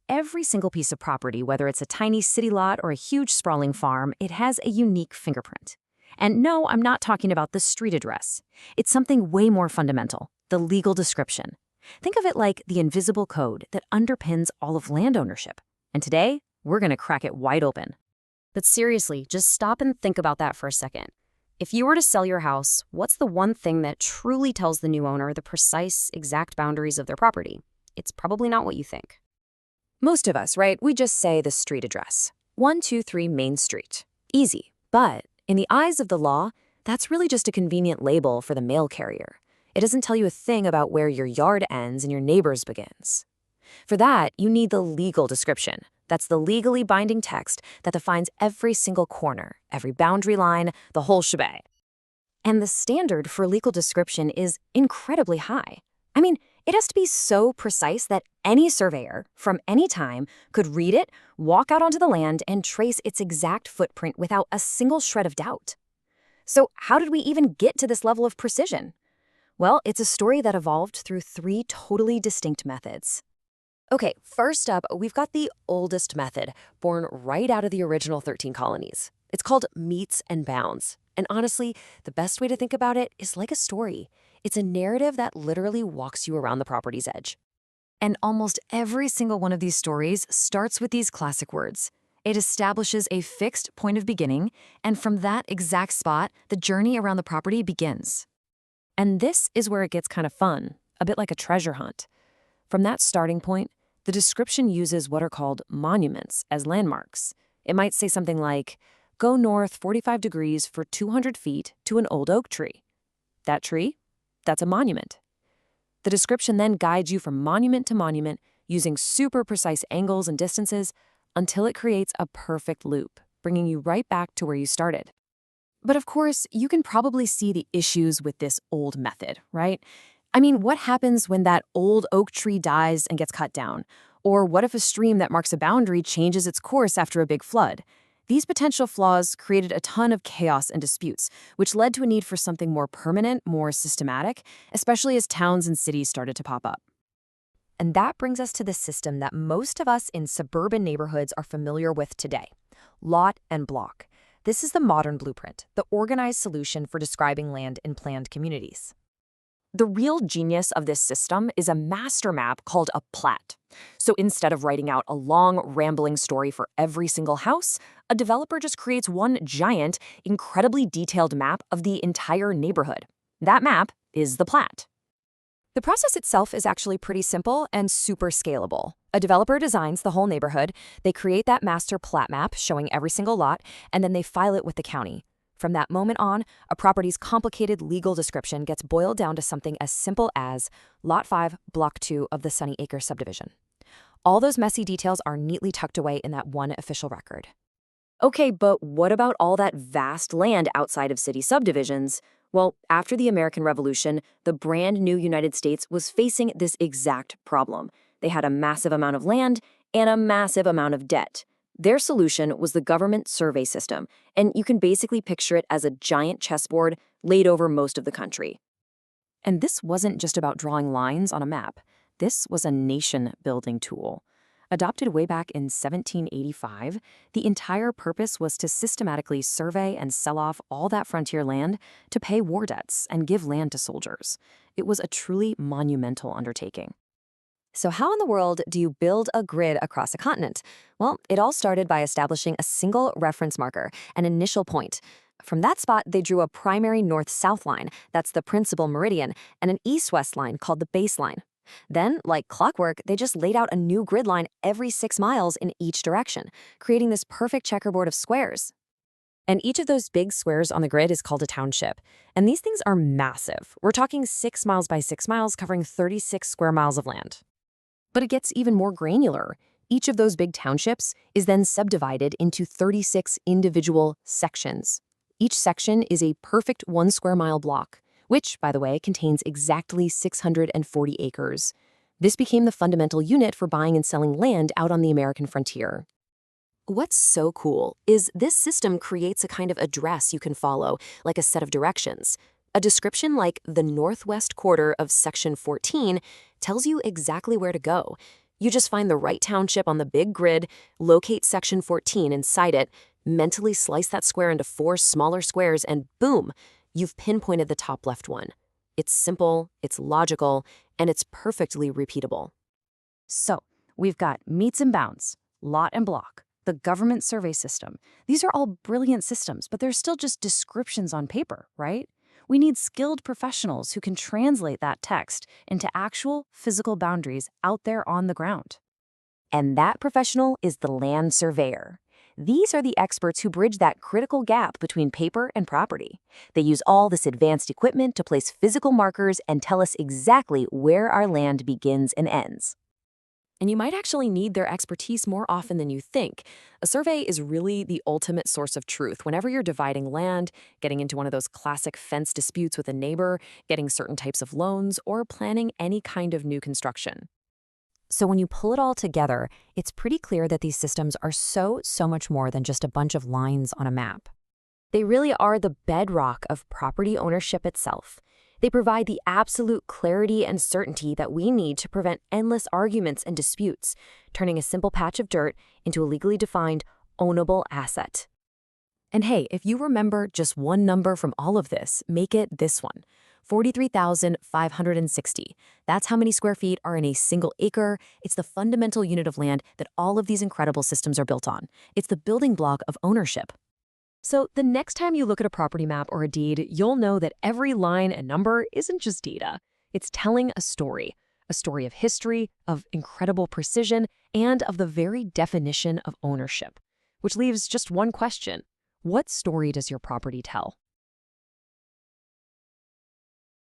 Every single piece of property, whether it's a tiny city lot or a huge sprawling farm, it has a unique fingerprint. And no, I'm not talking about the street address. It's something way more fundamental, the legal description. Think of it like the invisible code that underpins all of land ownership. And today, we're going to crack it wide open. But seriously, just stop and think about that for a second. If you were to sell your house, what's the one thing that truly tells the new owner the precise, exact boundaries of their property? It's probably not what you think. Most of us, right, we just say the street address. 123 Main Street. Easy. But in the eyes of the law, that's really just a convenient label for the mail carrier. It doesn't tell you a thing about where your yard ends and your neighbor's begins. For that, you need the legal description. That's the legally binding text that defines every single corner, every boundary line, the whole shebang. And the standard for legal description is incredibly high. I mean, it has to be so precise that any surveyor, from any time, could read it, walk out onto the land, and trace its exact footprint without a single shred of doubt. So how did we even get to this level of precision? Well, it's a story that evolved through 3 totally distinct methods. Okay, first up, we've got the oldest method, born right out of the original 13 colonies. It's called meets and bounds. And honestly, the best way to think about it is like a story. It's a narrative that literally walks you around the property's edge. And almost every single one of these stories starts with these classic words. It establishes a fixed point of beginning, and from that exact spot, the journey around the property begins. And this is where it gets kind of fun, a bit like a treasure hunt. From that starting point, the description uses what are called monuments as landmarks. It might say something like, go north 45 degrees for 200 feet to an old oak tree. That tree? That's a monument. The description then guides you from monument to monument using super precise angles and distances until it creates a perfect loop, bringing you right back to where you started. But of course, you can probably see the issues with this old method, right? I mean, what happens when that old oak tree dies and gets cut down? Or what if a stream that marks a boundary changes its course after a big flood? These potential flaws created a ton of chaos and disputes, which led to a need for something more permanent, more systematic, especially as towns and cities started to pop up. And that brings us to the system that most of us in suburban neighborhoods are familiar with today: lot and block. This is the modern blueprint, the organized solution for describing land in planned communities. The real genius of this system is a master map called a plat. So instead of writing out a long, rambling story for every single house, a developer just creates one giant, incredibly detailed map of the entire neighborhood. That map is the plat. The process itself is actually pretty simple and super scalable. A developer designs the whole neighborhood, they create that master plat map showing every single lot, and then they file it with the county. From that moment on, a property's complicated legal description gets boiled down to something as simple as Lot 5, Block 2 of the Sunny Acre subdivision. All those messy details are neatly tucked away in that one official record. Okay, but what about all that vast land outside of city subdivisions? Well, after the American Revolution, the brand new United States was facing this exact problem. They had a massive amount of land and a massive amount of debt. Their solution was the government survey system, and you can basically picture it as a giant chessboard laid over most of the country. And this wasn't just about drawing lines on a map. This was a nation-building tool. Adopted way back in 1785, the entire purpose was to systematically survey and sell off all that frontier land to pay war debts and give land to soldiers. It was a truly monumental undertaking. So how in the world do you build a grid across a continent? Well, it all started by establishing a single reference marker, an initial point. From that spot, they drew a primary north-south line, that's the principal meridian, and an east-west line called the baseline. Then, like clockwork, they just laid out a new grid line every 6 miles in each direction, creating this perfect checkerboard of squares. And each of those big squares on the grid is called a township. And these things are massive. We're talking 6 miles by 6 miles, covering 36 square miles of land. But it gets even more granular. Each of those big townships is then subdivided into 36 individual sections. Each section is a perfect 1 square mile block, which, by the way, contains exactly 640 acres. This became the fundamental unit for buying and selling land out on the American frontier. What's so cool is this system creates a kind of address you can follow, like a set of directions. A description like the northwest quarter of Section 14 tells you exactly where to go. You just find the right township on the big grid, locate Section 14 inside it, mentally slice that square into 4 smaller squares, and boom, you've pinpointed the top left one. It's simple, it's logical, and it's perfectly repeatable. So, we've got meets and bounds, lot and block, the government survey system. These are all brilliant systems, but they're still just descriptions on paper, right? We need skilled professionals who can translate that text into actual physical boundaries out there on the ground. And that professional is the land surveyor. These are the experts who bridge that critical gap between paper and property. They use all this advanced equipment to place physical markers and tell us exactly where our land begins and ends. And you might actually need their expertise more often than you think. A survey is really the ultimate source of truth whenever you're dividing land, getting into one of those classic fence disputes with a neighbor, getting certain types of loans, or planning any kind of new construction. So when you pull it all together, it's pretty clear that these systems are so much more than just a bunch of lines on a map. They really are the bedrock of property ownership itself. They provide the absolute clarity and certainty that we need to prevent endless arguments and disputes, turning a simple patch of dirt into a legally defined, ownable asset. And hey, if you remember just one number from all of this, make it this one: 43,560. That's how many square feet are in a single acre. It's the fundamental unit of land that all of these incredible systems are built on. It's the building block of ownership. So the next time you look at a property map or a deed, you'll know that every line and number isn't just data. It's telling a story of history, of incredible precision, and of the very definition of ownership. Which leaves just one question: what story does your property tell?